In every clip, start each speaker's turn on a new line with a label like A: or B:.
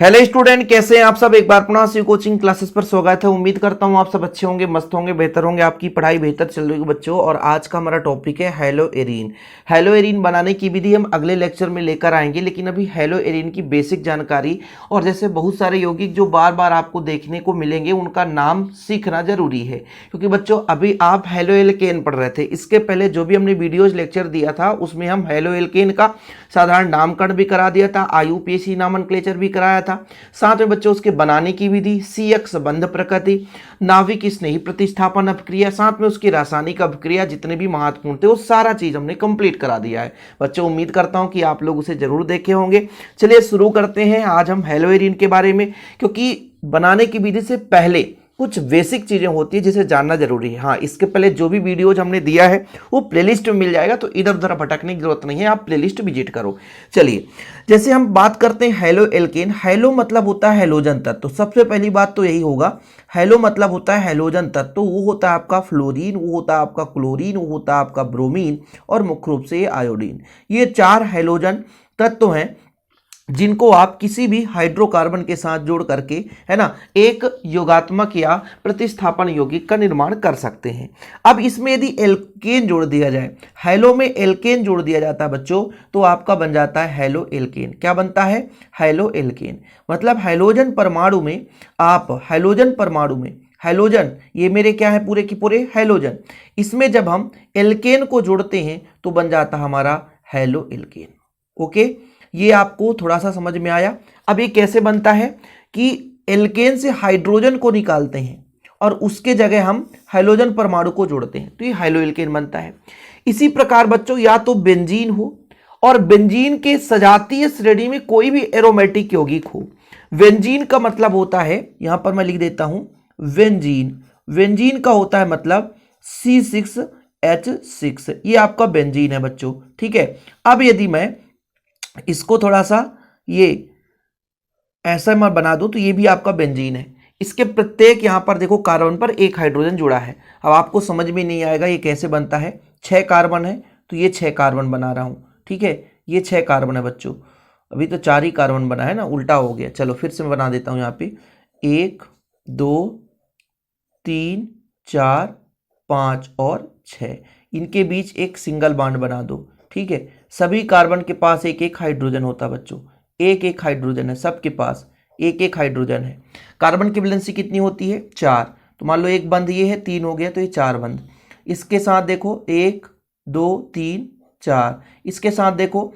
A: Hello student, कैसे हैं आप सब। एक बार पुनः सी कोचिंग क्लासेस पर स्वागत है। उम्मीद करता हूं आप सब अच्छे होंगे, मस्त होंगे, बेहतर होंगे, आपकी पढ़ाई बेहतर चल रही होगी बच्चों। और आज का हमारा टॉपिक है हेलो एरीन। हेलो एरीन बनाने की विधि हम अगले लेक्चर में लेकर आएंगे, लेकिन अभी हेलो एरीन की बेसिक जानकारी और जैसे बहुत सारे यौगिक जो बार बार आपको देखने को मिलेंगे उनका नाम सीखना जरूरी है, क्योंकि बच्चों अभी आप हेलो एल्केन पढ़ रहे थे। इसके पहले जो भी हमने वीडियोज लेक्चर दिया था उसमें हम हेलो एल्केन का साधारण नामकरण भी करा दिया था, आईयूपीएसी नामनक्लेचर भी कराया था। साथ में बच्चों उसके बनाने की विधि, CX बंध प्रकृति, नाभिक स्नेही प्रतिस्थापन अपक्रिया, साथ में उसकी रासायनिक अपक्रिया, जितने भी महत्वपूर्ण थे वो सारा चीज हमने कंप्लीट करा दिया है बच्चों। उम्मीद करता हूं कि आप लोग उसे जरूर देखे होंगे। चलिए शुरू करते हैं आज हम हेलो एरीन के बारे में, क्योंकि बनाने की विधि से पहले कुछ बेसिक चीजें होती है जिसे जानना जरूरी है। हाँ, इसके पहले जो भी वीडियोज हमने दिया है वो प्लेलिस्ट में मिल जाएगा, तो इधर उधर भटकने की जरूरत नहीं है, आप प्लेलिस्ट विजिट करो। चलिए, जैसे हम बात करते हैं हेलो एल्केन। हेलो मतलब होता है हैलोजन तत्व। तो सबसे पहली बात तो यही होगा, हेलो मतलब होता है हैलोजन तत्व। तो वो होता है आपका फ्लोरीन, वो होता है आपका क्लोरीन, वो होता है आपका ब्रोमीन और मुख्य रूप से ये आयोडीन। ये 4 हैलोजन तत्व हैं जिनको आप किसी भी हाइड्रोकार्बन के साथ जोड़ करके, है ना, एक योगात्मक या प्रतिस्थापन यौगिक का निर्माण कर सकते हैं। अब इसमें यदि एल्केन जोड़ दिया जाए, हेलो में एल्केन जोड़ दिया जाता है बच्चों, तो आपका बन जाता है हेलो एल्केन। क्या बनता है? Halo alkane. मतलब हाइड्रोजन परमाणु में आप हाइड्रोजन परमाणु में हाइड्रोजन, ये मेरे क्या है, पूरे की पूरे हाइड्रोजन, इसमें जब हम एल्केन को जोड़ते हैं तो बन जाता हमारा हेलो एल्केन। ओके, ये आपको थोड़ा सा समझ में आया। अब ये कैसे बनता है कि एल्केन से हाइड्रोजन को निकालते हैं और उसके जगह हम हाइड्रोजन परमाणु को जोड़ते हैं, तो ये हाइलो एल्केन बनता है। इसी प्रकार बच्चों, या तो बेंजीन हो और बेंजीन के सजातीय श्रेणी में कोई भी एरोमेटिक यौगिक हो। बेंजीन का मतलब होता है, यहां पर मैं लिख देता हूं, बेंजीन। बेंजीन का होता है मतलब C6H6, ये आपका बेंजीन है बच्चों। ठीक है, अब यदि मैं इसको थोड़ा सा ये ऐसा मैं बना दूं तो ये भी आपका बेंजीन है। इसके प्रत्येक यहां पर देखो कार्बन पर एक हाइड्रोजन जुड़ा है। अब आपको समझ में नहीं आएगा ये कैसे बनता है। 6 कार्बन है तो ये 6 कार्बन बना रहा हूं। ठीक है, ये 6 कार्बन है बच्चों। अभी तो 4 ही कार्बन बना है ना, उल्टा हो गया। चलो फिर से मैं बना देता हूं। यहाँ पे 1 2 3 4 5 और 6, इनके बीच एक सिंगल बॉन्ड बना दो। ठीक है, सभी कार्बन के पास एक एक हाइड्रोजन होता है बच्चों, एक एक हाइड्रोजन है, सबके पास एक एक हाइड्रोजन है। कार्बन की वैलेंसी कितनी होती है? 4। तो मान लो एक बंध ये है, 3 हो गया, तो ये 4 बंध। इसके साथ देखो 1 2 3 4, इसके साथ देखो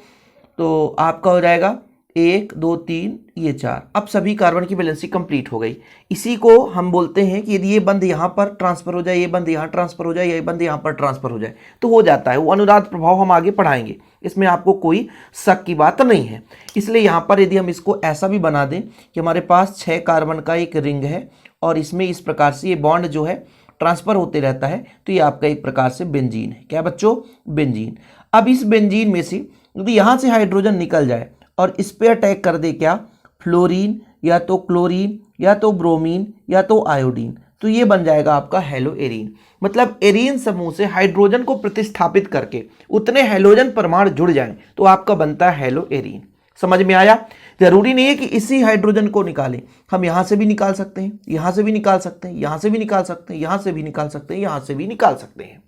A: तो आपका हो जाएगा 1 2 3, ये 4। अब सभी कार्बन की वैलेंसी कंप्लीट हो गई। इसी को हम बोलते हैं कि यदि ये बंध यहाँ पर ट्रांसफर हो जाए, ये बंध यहाँ ट्रांसफर हो जाए, ये बंध यहाँ पर ट्रांसफर हो जाए तो हो जाता है। वो अनुनाद प्रभाव हम आगे पढ़ाएंगे, इसमें आपको कोई शक की बात नहीं है। इसलिए यहाँ पर यदि हम इसको ऐसा भी बना दें कि हमारे पास 6 कार्बन का एक रिंग है और इसमें इस प्रकार से ये बॉन्ड जो है ट्रांसफर होते रहता है, तो ये आपका एक प्रकार से बेंजीन है। क्या बच्चों? बेंजीन। अब इस बेंजीन में से यदि यहाँ से हाइड्रोजन निकल जाए और इस पे अटैक कर दे क्या, फ्लोरीन या तो क्लोरीन या तो ब्रोमीन या तो आयोडीन, तो ये बन जाएगा आपका हेलो एरीन। मतलब एरीन समूह से हाइड्रोजन को प्रतिस्थापित करके उतने हाइड्रोजन परमाणु जुड़ जाएं तो आपका बनता है हेलो एरीन। समझ में आया? जरूरी नहीं है कि इसी हाइड्रोजन को निकालें, हम यहां से भी निकाल सकते हैं, यहां से भी निकाल सकते हैं, यहां से भी निकाल सकते हैं, यहां से भी निकाल सकते हैं, यहां से भी निकाल सकते हैं,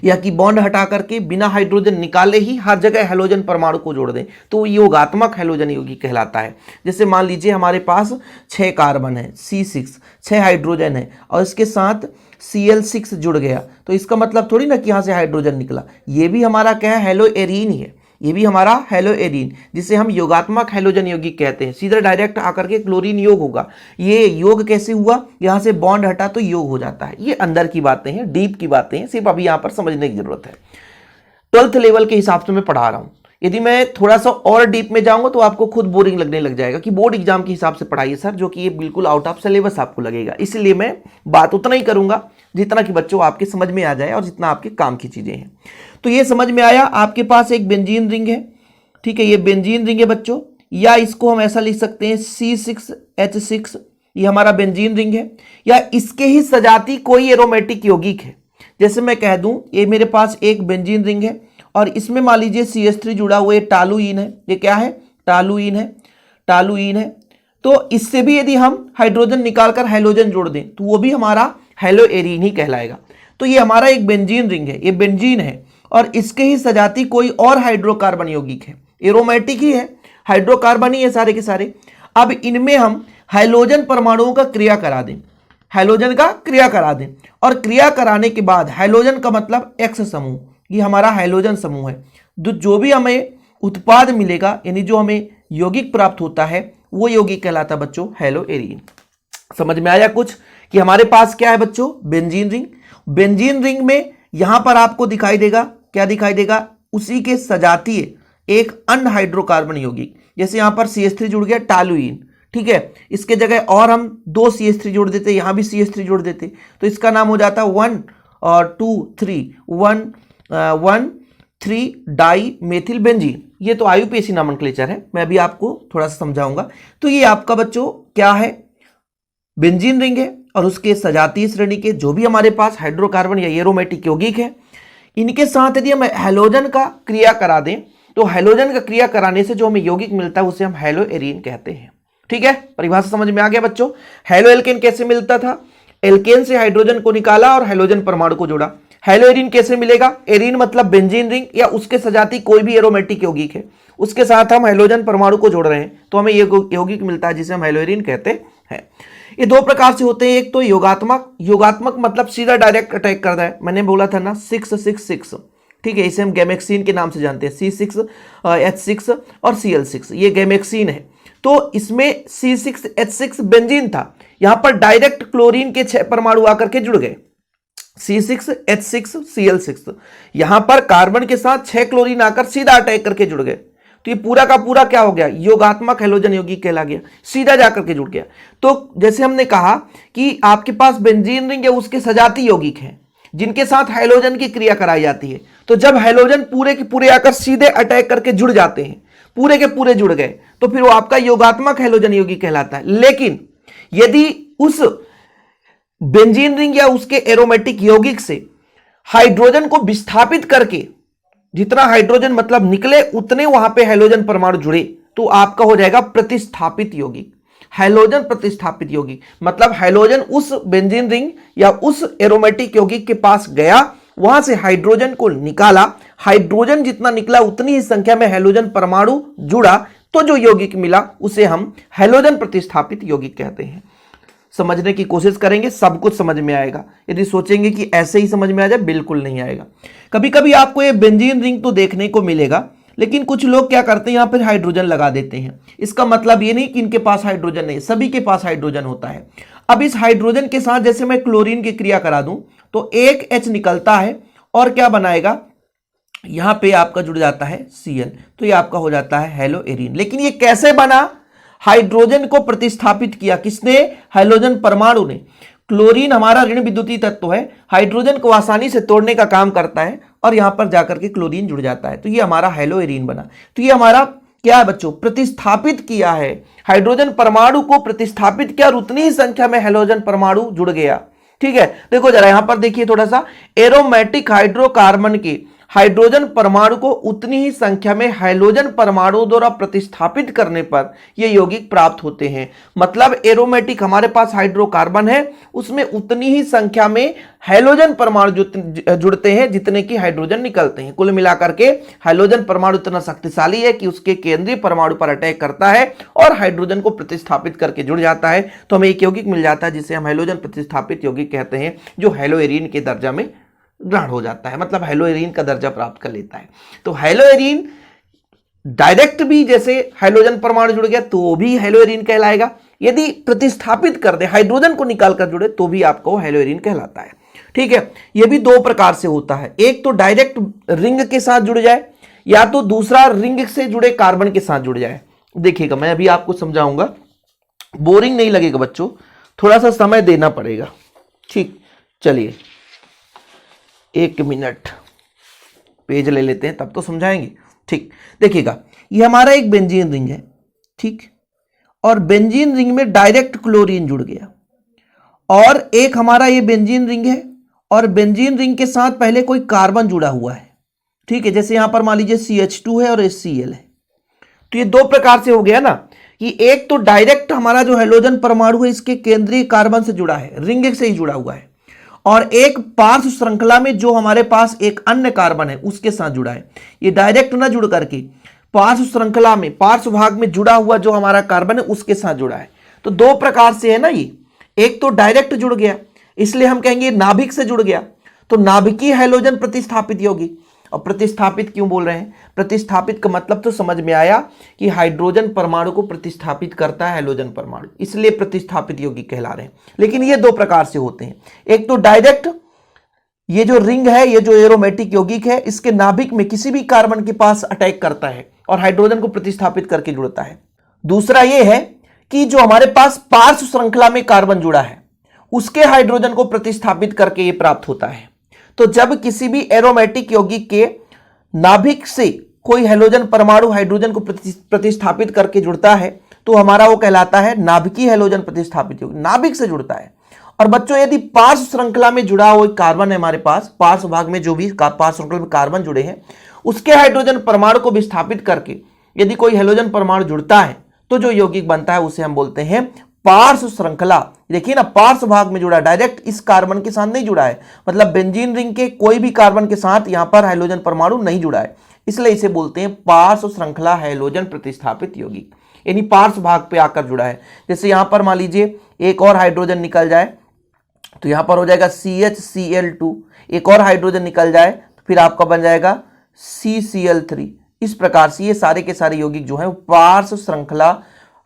A: या कि बॉन्ड हटा करके बिना हाइड्रोजन निकाले ही हर जगह हेलोजन परमाणु को जोड़ दें, तो योगात्मक हेलोजन यौगिक कहलाता है। जैसे मान लीजिए हमारे पास 6 कार्बन है, C6, 6 हाइड्रोजन है और इसके साथ Cl6 जुड़ गया, तो इसका मतलब थोड़ी ना कि यहाँ से हाइड्रोजन निकला। ये भी हमारा क्या है? हेलो एरीन ही है, ये भी हमारा हेलो एरीन, जिसे हम योगात्मक हेलोजन यौगिक कहते हैं। सीधा डायरेक्ट आकर के क्लोरीन योग होगा। ये योग कैसे हुआ? यहाँ से बॉन्ड हटा तो योग हो जाता है। ये अंदर की बातें हैं, डीप की बातें हैं, सिर्फ अभी यहाँ पर समझने की जरूरत है। 12th लेवल के हिसाब से मैं पढ़ा रहा हूँ। यदि मैं थोड़ा सा और डीप में जाऊंगा तो आपको खुद बोरिंग लगने लग जाएगा कि बोर्ड एग्जाम के हिसाब से पढ़ाइए सर, जो कि ये बिल्कुल आउट ऑफ सिलेबस आपको लगेगा। इसलिए मैं बात उतना ही करूंगा जितना कि बच्चों आपके समझ में आ जाए और जितना आपके काम की चीजें हैं। तो ये समझ में आया। आपके पास एक बेंजीन रिंग है, ठीक है, ये बेंजीन रिंग है बच्चों, या इसको हम ऐसा लिख सकते हैं C6H6, ये हमारा बेंजीन रिंग है, या इसके ही सजाती कोई एरोमेटिक यौगिक है। जैसे मैं कह दूं ये मेरे पास एक बेंजीन रिंग है और इसमें मान लीजिए CH3 जुड़ा हुआ, ये टालुइन है। ये क्या है? टालुइन है, टालुइन है। तो इससे भी यदि हम हाइड्रोजन निकालकर हैलोजन जोड़ दें तो वो भी हमारा हेलो एरीन ही कहलाएगा। तो ये हमारा एक बेंजीन रिंग है, ये बेंजीन है और इसके ही सजाती कोई और हाइड्रोकार्बन यौगिक है, एरोमेटिक ही है, हाइड्रोकार्बन ही है सारे के सारे। अब इनमें हम हैलोजन परमाणुओं का क्रिया करा दें, हैलोजन का क्रिया करा दें और क्रिया कराने के बाद हैलोजन का मतलब एक्स समूह, ये हमारा हैलोजन समूह है। जो भी हमें उत्पाद मिलेगा यानी जो हमें यौगिक प्राप्त होता है वो यौगिक कहलाता है बच्चों हेलो एरीन। समझ में आया कुछ कि हमारे पास क्या है बच्चों, बेंजीन रिंग। बेंजीन रिंग में यहां पर आपको दिखाई देगा, क्या दिखाई देगा, उसी के सजातीय एक अन्य हाइड्रोकार्बन यौगिक, जैसे यहां पर CH3 जुड़ गया टॉलुइन, ठीक है, इसके जगह और हम 2 CH3 जोड़ देते, यहां भी CH3 जोड़ देते तो इसका नाम हो जाता 1 और 2 3 1 3 डाई मेथिल बेंजीन। ये तो IUPAC नॉमेनक्लेचर है, मैं अभी आपको थोड़ा सा समझाऊंगा। तो ये आपका बच्चों क्या है, बेंजीन रिंग है और उसके सजातीय श्रेणी के जो भी हमारे पास हाइड्रोकार्बन या एरोमेटिक यौगिक है, इनके साथ यदि हम हैलोजन का क्रिया करा दें तो हैलोजन का क्रिया कराने से जो हमें यौगिक मिलता है उसे हम हेलो एरीन कहते हैं। ठीक है, परिभाषा समझ में आ गया बच्चों। हेलो एल्केन कैसे मिलता था, एल्केन से हाइड्रोजन को निकाला और हैलोजन परमाणु को जोड़ा। हेलो एरीन कैसे मिलेगा, एरीन मतलब बेंजीन रिंग या उसके सजाती कोई भी एरोमेटिक यौगिक है, उसके साथ हम हैलोजन परमाणु को जोड़ रहे हैं तो हमें ये यौगिक मिलता है जिसे हम हेलो एरीन कहते हैं। ये दो प्रकार से होते हैं, एक तो योगात्मक, योगात्मक मतलब सीधा डायरेक्ट अटैक करता है, मैंने बोला था ना 666, ठीक है, इसे हम गैमेक्सीन के नाम से जानते हैं, C6H6 और Cl6, ये गैमेक्सीन है। तो इसमें C6H6 बेंजीन था, यहां पर डायरेक्ट क्लोरीन के 6 परमाणु आकर के जुड़ गए, C6H6 Cl6, यहां पर कार्बन के साथ 6 क्लोरीन आकर सीधा अटैक करके जुड़ गए तो ये पूरा का पूरा क्या हो गया, योगात्मक हैलोजन यौगिक कहला गया, सीधा जाकर के जुड़ गया। तो जैसे हमने कहा कि आपके पास बेंजीन रिंग या उसके सजाती यौगिक हैं जिनके साथ हैलोजन की क्रिया कराई जाती है, तो जब हैलोजन पूरे के पूरे आकर सीधे अटैक करके जुड़ जाते हैं, पूरे के पूरे जुड़ गए, तो फिर वो आपका योगात्मक हैलोजन यौगिक कहलाता है। लेकिन यदि उस बेंजीन रिंग या उसके एरोमेटिक यौगिक से हाइड्रोजन को विस्थापित करके जितना हाइड्रोजन मतलब निकले उतने वहां पे हैलोजन परमाणु जुड़े तो आपका हो जाएगा प्रतिस्थापित यौगिक, हैलोजन प्रतिस्थापित यौगिक। मतलब हैलोजन उस बेंजीन रिंग या उस एरोमेटिक यौगिक के पास गया, वहां से हाइड्रोजन को निकाला, हाइड्रोजन जितना निकला उतनी ही संख्या में हैलोजन परमाणु जुड़ा, तो जो यौगिक मिला उसे हम हैलोजन प्रतिस्थापित यौगिक कहते हैं। समझने की कोशिश करेंगे, सब कुछ समझ में आएगा। यदि सोचेंगे कि ऐसे ही समझ में आ जाए, बिल्कुल नहीं आएगा। कभी कभी आपको ये बेंजीन रिंग तो देखने को मिलेगा, लेकिन कुछ लोग क्या करते हैं, यहां पर हाइड्रोजन लगा देते हैं। इसका मतलब ये नहीं कि इनके पास हाइड्रोजन नहीं, सभी के पास हाइड्रोजन होता है। अब इस हाइड्रोजन के साथ जैसे मैं क्लोरीन की क्रिया करा दूं तो एक H निकलता है और क्या बनाएगा, यहां पे आपका जुड़ जाता है Cl, तो ये आपका हो जाता है हेलो एरीन। लेकिन ये कैसे बना, हाइड्रोजन को प्रतिस्थापित किया किसने, हैलोजन परमाणु ने। क्लोरीन हमारा ऋण विद्युतीय तत्व है, हाइड्रोजन को आसानी से तोड़ने का काम करता है और यहां पर जाकर के क्लोरीन जुड़ जाता है, तो ये हमारा हेलो एरीन बना। तो ये हमारा क्या है बच्चों, प्रतिस्थापित किया है, हाइड्रोजन परमाणु को प्रतिस्थापित किया और उतनी ही संख्या में हैलोजन परमाणु जुड़ गया। ठीक है, देखो जरा यहां पर देखिए थोड़ा सा, एरोमेटिक हाइड्रोकार्बन के हाइड्रोजन परमाणु को उतनी ही संख्या में हैलोजन परमाणु द्वारा प्रतिस्थापित करने पर ये यौगिक प्राप्त होते हैं। मतलब एरोमेटिक हमारे पास हाइड्रोकार्बन है, उसमें उतनी ही संख्या में हैलोजन परमाणु जुड़ते हैं जितने की हाइड्रोजन निकलते हैं। कुल मिलाकर के हैलोजन परमाणु इतना शक्तिशाली है कि उसके केंद्रीय परमाणु पर अटैक करता है और हाइड्रोजन को प्रतिस्थापित करके जुड़ जाता है, तो हमें एक यौगिक मिल जाता है जिसे हम हैलोजन प्रतिस्थापित यौगिक कहते हैं, जो हेलो एरीन के दर्जा में ग्रहण हो जाता है, मतलब हेलो एरीन का दर्जा प्राप्त कर लेता है। तो हेलो एरीन डायरेक्ट भी जैसे हाइड्रोजन परमाणु जुड़ गया तो भी हेलो एरीन कहलाएगा, यदि प्रतिस्थापित कर दे हाइड्रोजन को निकाल कर जुड़े तो भी आपको हेलो एरीन कहलाता है। ठीक है, यह भी दो प्रकार से होता है, एक तो डायरेक्ट रिंग के साथ जुड़ जाए या तो दूसरा रिंग से जुड़े कार्बन के साथ जुड़ जाए। देखिएगा मैं अभी आपको समझाऊंगा, बोरिंग नहीं लगेगा बच्चों, थोड़ा सा समय देना पड़ेगा। ठीक, चलिए 1 मिनट पेज ले लेते हैं तब तो समझाएंगे। ठीक, देखिएगा ये हमारा एक बेंजीन रिंग है, ठीक, और बेंजीन रिंग में डायरेक्ट क्लोरीन जुड़ गया, और एक हमारा ये बेंजीन रिंग है और बेंजीन रिंग के साथ पहले कोई कार्बन जुड़ा हुआ है। ठीक है, जैसे यहां पर मान लीजिए CH2 है और HCl है। तो ये दो प्रकार से हो गया ना कि एक तो डायरेक्ट हमारा जो हैलोजन परमाणु है इसके केंद्रीय कार्बन से जुड़ा है, रिंग से ही जुड़ा हुआ है, और एक पार्श्व श्रृंखला में जो हमारे पास एक अन्य कार्बन है उसके साथ जुड़ा है। ये डायरेक्ट ना जुड़ करके पार्श्व श्रृंखला में पार्श्व भाग में जुड़ा हुआ जो हमारा कार्बन है उसके साथ जुड़ा है। तो दो प्रकार से है ना ये, एक तो डायरेक्ट जुड़ गया, इसलिए हम कहेंगे नाभिक से जुड़ गया, तो नाभिकीय हैलोजन प्रतिस्थापित यौगिक। और प्रतिस्थापित क्यों बोल रहे हैं? प्रतिस्थापित का मतलब तो समझ में आया कि हाइड्रोजन परमाणु को प्रतिस्थापित करता है हैलोजन परमाणु, इसलिए प्रतिस्थापित यौगिक कहला रहे हैं। लेकिन ये दो प्रकार से होते हैं, एक तो डायरेक्ट, ये जो रिंग है, ये जो एरोमेटिक यौगिक है, इसके नाभिक में किसी भी कार्बन के पास अटैक करता है और हाइड्रोजन को प्रतिस्थापित करके जुड़ता है। दूसरा ये है कि जो हमारे पास पार्श्व श्रृंखला में कार्बन जुड़ा है उसके हाइड्रोजन को प्रतिस्थापित करके ये प्राप्त होता है। तो जब किसी भी एरोमेटिक यौगिक के नाभिक से कोई हैलोजन परमाणु हाइड्रोजन को प्रतिस्थापित करके जुड़ता है तो हमारा वो कहलाता है नाभिकीय हैलोजन प्रतिस्थापित यौगिक, नाभिक से जुड़ता है। और बच्चों यदि पार्श्व श्रृंखला में जुड़ा हुआ कार्बन है हमारे पास, पार्श्व भाग में जो भी पार्श्व श्रृंखला में कार्बन जुड़े हैं उसके हाइड्रोजन परमाणु को विस्थापित करके यदि कोई हैलोजन परमाणु जुड़ता है तो जो यौगिक बनता है उसे हम बोलते हैं पार्श्व श्रृंखला। देखिए ना, पार्श्व भाग में जुड़ा, डायरेक्ट इस कार्बन के साथ नहीं जुड़ा है, मतलब बेंजीन रिंग के कोई भी कार्बन के साथ यहां पर हाइड्रोजन परमाणु नहीं जुड़ा है, इसलिए इसे बोलते हैं पार्श्व श्रृंखला हैलोजन प्रतिस्थापित यौगिक, यानी पार्श्व भाग पे आकर जुड़ा है। जैसे यहां पर मान लीजिए एक और हाइड्रोजन निकल जाए तो यहां पर हो जाएगा CHCl2, एक और हाइड्रोजन निकल जाए तो फिर आपका बन जाएगा CCl3। इस प्रकार से ये सारे के सारे यौगिक जो हैं वो पार्श्व श्रृंखला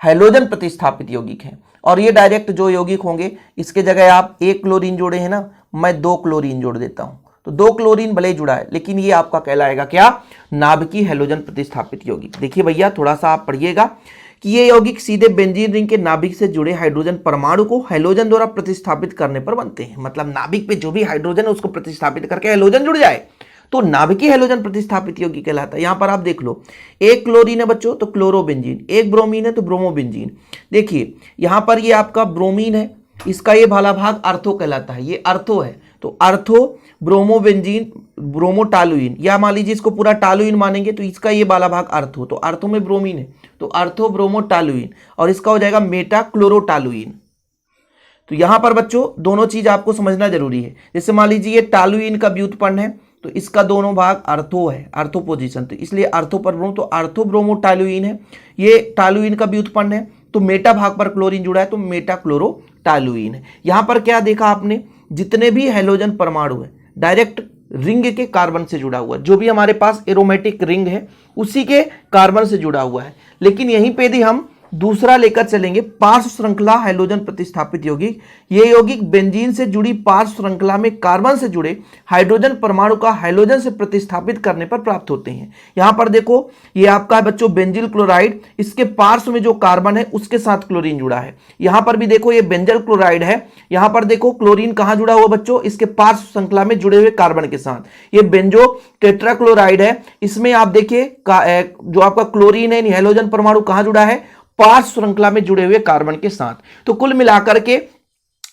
A: हैलोजन प्रतिस्थापित यौगिक हैं। और ये डायरेक्ट जो यौगिक होंगे इसके जगह आप एक क्लोरीन जोड़े हैं ना, मैं 2 क्लोरीन जोड़ देता हूं, तो 2 क्लोरीन भले ही जुड़ा है लेकिन ये आपका कहलाएगा क्या? नाभिकीय हैलोजन प्रतिस्थापित यौगिक। देखिए भैया थोड़ा सा आप पढ़िएगा कि ये यौगिक सीधे बेंजीन रिंग के नाभिक से जुड़े हाइड्रोजन परमाणु को हैलोजन द्वारा प्रतिस्थापित करने पर बनते हैं। मतलब नाभिक पे जो भी हाइड्रोजन है उसको प्रतिस्थापित करके हैलोजन जुड़ जाए तो नाभिकीय हैलोजन प्रतिस्थापित यौगिक कहलाता है। यहां पर आप देख लो, एक क्लोरीन है बच्चों तो क्लोरोबेंजीन, एक ब्रोमीन है तो ब्रोमोबेंजीन। देखिए यहां पर ये आपका ब्रोमीन है, इसका ये भाला भाग अर्थो कहलाता है, ये अर्थो है, तो अर्थो ब्रोमोबेंजीन ब्रोमोटालुइन, या मान लीजिए इसको पूरा टालुइन मानेंगे तो इसका ये वाला भाग अर्थो, तो अर्थो में ब्रोमीन है तो अर्थो ब्रोमोटालुइन, और इसका हो जाएगा मेटा क्लोरोटालुइन। तो यहां पर बच्चों दोनों चीज आपको समझना जरूरी है। जैसे मान लीजिए ये टालुइन का व्युत्पन्न है तो इसका दोनों भाग अर्थो है, अर्थो पोजीशन, तो इसलिए अर्थो पर ब्रोमो, तो अर्थो ब्रोमोटालुइन है। ये टालुइन का व्युत्पन्न है तो मेटा भाग पर क्लोरीन जुड़ा है तो मेटा क्लोरोटालुइन है। यहां पर क्या देखा आपने, जितने भी हैलोजन परमाणु है डायरेक्ट रिंग के कार्बन से जुड़ा हुआ है, जो भी हमारे पास एरोमेटिक रिंग है उसी के कार्बन से जुड़ा हुआ है। लेकिन यहीं पे यदि हम दूसरा लेकर चलेंगे पार्श्व श्रृंखला हैलोजन प्रतिस्थापित यौगिक, ये यौगिक बेंजीन से जुड़ी पार्श्व श्रृंखला में कार्बन से जुड़े हाइड्रोजन परमाणु का हैलोजन से प्रतिस्थापित करने पर प्राप्त होते हैं। यहां पर देखो ये आपका है बच्चों बेंजिल क्लोराइड, इसके पार्श्व में जो कार्बन है उसके साथ क्लोरीन जुड़ा है। यहां पर भी देखो ये बेंजल क्लोराइड है, यहां पर देखो क्लोरीन कहां जुड़ा हुआ बच्चों, इसके पार्श्व श्रृंखला में जुड़े हुए कार्बन के साथ। ये बेंजो टेट्राक्लोराइड है, इसमें आप देखिए जो आपका क्लोरीन है हैलोजन परमाणु कहां जुड़ा है, पार्श्व श्रृंखला में जुड़े हुए कार्बन के साथ। तो कुल मिलाकर के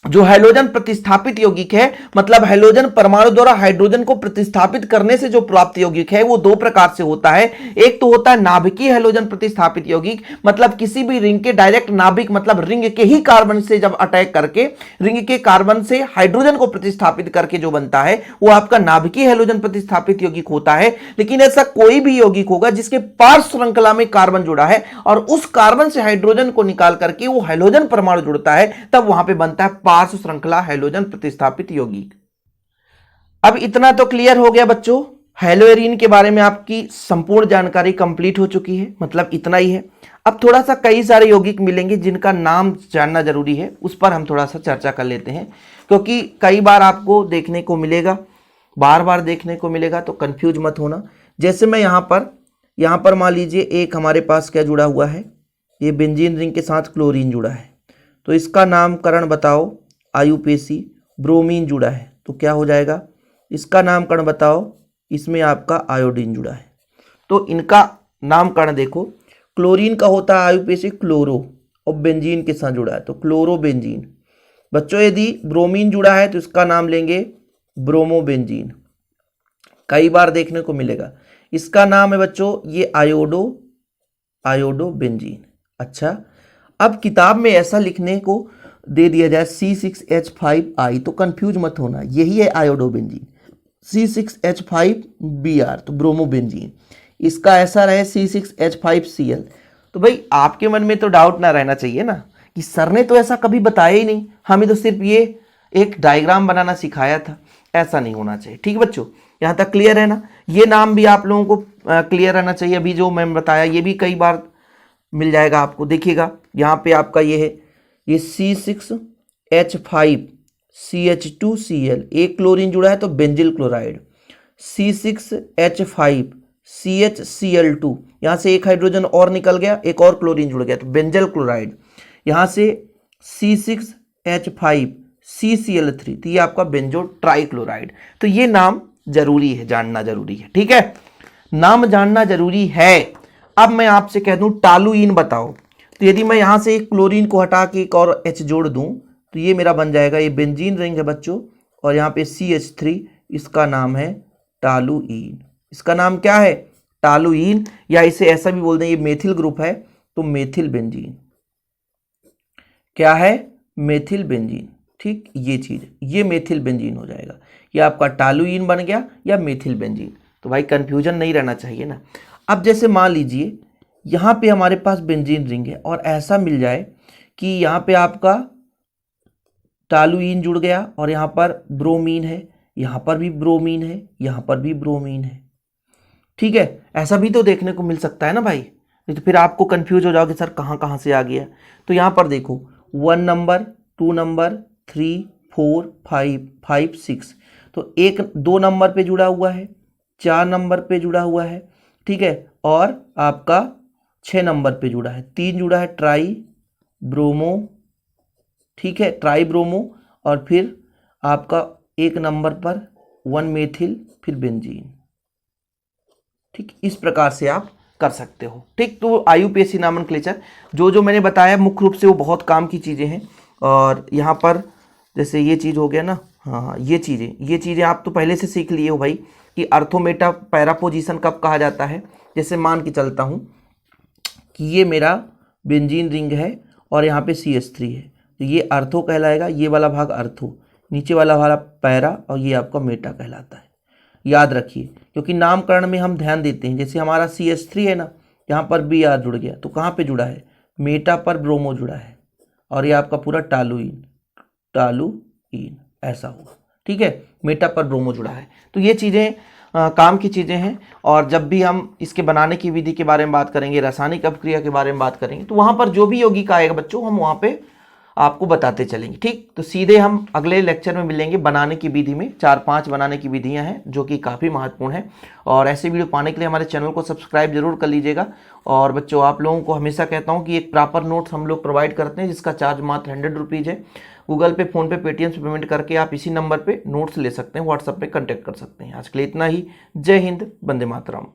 A: जो हैलोजन प्रतिस्थापित यौगिक है, मतलब हैलोजन परमाणु द्वारा हाइड्रोजन को प्रतिस्थापित करने से जो प्राप्त यौगिक है वो दो प्रकार से होता है। एक तो होता है नाभिकीय हैलोजन प्रतिस्थापित यौगिक, मतलब किसी भी रिंग के डायरेक्ट नाभिक, मतलब रिंग के ही कार्बन से जब अटैक करके रिंग के कार्बन से हाइड्रोजन को प्रतिस्थापित करके जो बनता है वो आपका नाभिकीय हैलोजन प्रतिस्थापित यौगिक होता है। लेकिन ऐसा कोई भी यौगिक होगा जिसके पार्श्व श्रृंखला में कार्बन जुड़ा है और उस कार्बन से हाइड्रोजन को निकाल करके वो हैलोजन परमाणु जुड़ता है, तब वहां पर बनता है पार्श्व श्रृंखला हैलोजन प्रतिस्थापित यौगिक। अब इतना तो क्लियर हो गया बच्चों, हैलोएरीन के बारे में आपकी संपूर्ण जानकारी कंप्लीट हो चुकी है, मतलब इतना ही है। अब थोड़ा सा कई सारे यौगिक मिलेंगे जिनका नाम जानना जरूरी है, उस पर हम थोड़ा सा चर्चा कर लेते हैं, क्योंकि कई बार आपको देखने को मिलेगा, बार बार देखने को मिलेगा, तो कंफ्यूज मत होना। जैसे मैं यहां पर मान लीजिए एक हमारे पास क्या जुड़ा हुआ है, ये बेंजीन रिंग के साथ क्लोरीन जुड़ा है, तो इसका नामकरण बताओ, आयुपेसी। ब्रोमीन जुड़ा है तो क्या हो जाएगा, इसका नामकरण बताओ, इसमें आपका आयोडीन जुड़ा है, तो इनका नामकरण देखो। क्लोरीन का होता है आयुपेसी क्लोरो, और बेंजीन के साथ जुड़ा है तो क्लोरोबेंजीन। बच्चों यदि ब्रोमीन जुड़ा है तो इसका नाम लेंगे ब्रोमोबेंजीन, कई बार देखने को मिलेगा। इसका नाम है बच्चों ये आयोडोबेंजीन, अच्छा, अब किताब में ऐसा लिखने को दे दिया जाए C6H5I, तो कंफ्यूज मत होना, यही है आयोडोबेंजीन। C6H5Br तो ब्रोमोबेंजीन, इसका ऐसा रहे C6H5Cl। तो भाई आपके मन में तो डाउट ना रहना चाहिए ना कि सर ने तो ऐसा कभी बताया ही नहीं, हमें तो सिर्फ ये एक डायग्राम बनाना सिखाया था। ऐसा नहीं होना चाहिए। ठीक है बच्चों, यहाँ तक क्लियर है ना? ये नाम भी आप लोगों को क्लियर रहना चाहिए। अभी जो मैंने बताया ये भी कई बार मिल जाएगा आपको। देखिएगा यहाँ पे आपका ये है, ये C6H5CH2Cl, एक क्लोरीन जुड़ा है तो बेंजिल क्लोराइड। C6H5CHCl2, यहाँ से एक हाइड्रोजन और निकल गया, एक और क्लोरीन जुड़ गया तो बेंजल क्लोराइड। यहाँ से C6H5CCl3, तो ये आपका बेंजो ट्राइक्लोराइड। तो ये नाम जरूरी है, जानना जरूरी है। ठीक है, नाम जानना जरूरी है। अब मैं आपसे कह दूं टालुइन बताओ, तो यदि मैं यहां से एक क्लोरीन को हटा के एक और H जोड़ दूं तो ये मेरा बन जाएगा, ये बेंजीन रिंग है बच्चों, और यहाँ पे CH3, इसका नाम है टालुइन। इसका नाम क्या है? टालुइन, या इसे ऐसा भी बोल दें, ये मेथिल ग्रुप है तो मेथिल बेंजीन। क्या है? Methyl benzene. ठीक, ये चीज, ये मेथिल बेंजीन हो जाएगा। ये आपका टालुइन बन गया या मेथिल बेंजीन। तो भाई कंफ्यूजन नहीं रहना चाहिए ना। अब जैसे मान लीजिए यहाँ पे हमारे पास बेंजीन रिंग है और ऐसा मिल जाए कि यहाँ पे आपका टालुइन जुड़ गया और यहाँ पर ब्रोमीन है, यहाँ पर भी ब्रोमीन है, यहाँ पर भी ब्रोमीन है। ठीक है, ऐसा भी तो देखने को मिल सकता है ना भाई, नहीं तो फिर आपको कंफ्यूज हो जाओगे सर कहाँ कहाँ से आ गया। तो यहाँ पर देखो 1 नंबर, 2 नंबर, 3, 4, 5, 5, 6, तो 1 2 नंबर पे जुड़ा हुआ है, 4 नंबर पे जुड़ा हुआ है, ठीक है, और आपका 6 नंबर पे जुड़ा है, 3 जुड़ा है ट्राई ब्रोमो, ठीक है, ट्राई ब्रोमो, और फिर आपका 1 नंबर पर 1 मेथिल, फिर बेंजीन। ठीक, इस प्रकार से आप कर सकते हो। ठीक, तो IUPAC नॉमेनक्लेचर जो जो मैंने बताया मुख्य रूप से वो बहुत काम की चीज़ें हैं। और यहाँ पर जैसे ये चीज़ हो गया ना, हाँ ये चीज़ें आप तो पहले से सीख लिए हो भाई कि अर्थोमेटा पैरा पोजीशन कब कहा जाता है। जैसे मान के चलता हूँ कि ये मेरा बेंजीन रिंग है और यहाँ पे CH3 है, तो ये अर्थो कहलाएगा, ये वाला भाग अर्थो, नीचे वाला भाग पैरा, और ये आपका मेटा कहलाता है। याद रखिए, क्योंकि नामकरण में हम ध्यान देते हैं। जैसे हमारा CH3 है ना, यहाँ पर Br जुड़ गया तो कहाँ पे जुड़ा है? मेटा पर ब्रोमो जुड़ा है, और ये आपका पूरा टालुइन ऐसा होगा। ठीक है, मेटा पर ब्रोमो जुड़ा है। तो ये चीज़ें काम की चीज़ें हैं। और जब भी हम इसके बनाने की विधि के बारे में बात करेंगे, रासायनिक अपक्रिया के बारे में बात करेंगे, तो वहाँ पर जो भी यौगिक आएगा बच्चों हम वहाँ पे आपको बताते चलेंगे। ठीक, तो सीधे हम अगले लेक्चर में मिलेंगे बनाने की विधि में। 4-5 बनाने की विधियां हैं जो कि काफ़ी महत्वपूर्ण है। और ऐसे वीडियो पाने के लिए हमारे चैनल को सब्सक्राइब जरूर कर लीजिएगा। और बच्चों आप लोगों को हमेशा कहता हूं कि एक प्रॉपर नोट्स हम लोग प्रोवाइड करते हैं जिसका चार्ज मात्र 100 रुपीज़ है। गूगल पे, फोन पे, पेटीएम से पेमेंट करके आप इसी नंबर पर नोट्स ले सकते हैं, व्हाट्सएप पर कॉन्टैक्ट कर सकते हैं। आज के लिए इतना ही। जय हिंद, वंदे मातरम।